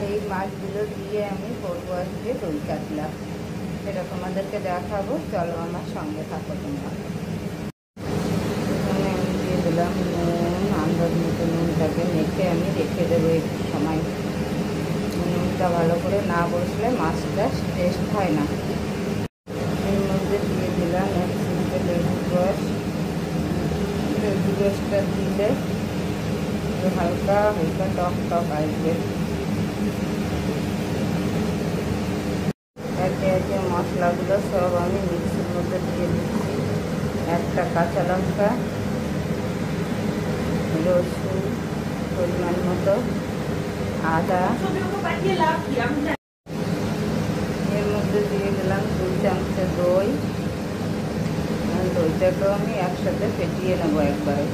এই মাছগুলো দিয়ে আমি করবো আজকে দই কাতলা। সেটা তোমাদেরকে দেখাবো, চলো আমার সঙ্গে থাকো তোমরা। এখানে আমি দিয়ে দিলাম নুন, আন্দাজ মতো নুনটাকে মেখে আমি রেখে দেবো একটু সময়। নুনটা ভালো করে না বসলে মাছটা টেস্ট হয় না। এর মধ্যে দিয়ে দিলাম এক চিমটে লেবুর রস। লেবুর রসটা দিলে হালকা হালকা টক টক আসবে। একে একে মশলাগুলো সব আমি মিক্সির মধ্যে দিয়ে দিচ্ছি। একটা কাঁচা লঙ্কা, রসুন পরিমাণ মতো, আদা, এর মধ্যে দিয়ে দিলাম 2 চামচে দই। দইটাকেও আমি একসাথে ফেটিয়ে নেবো একবারে।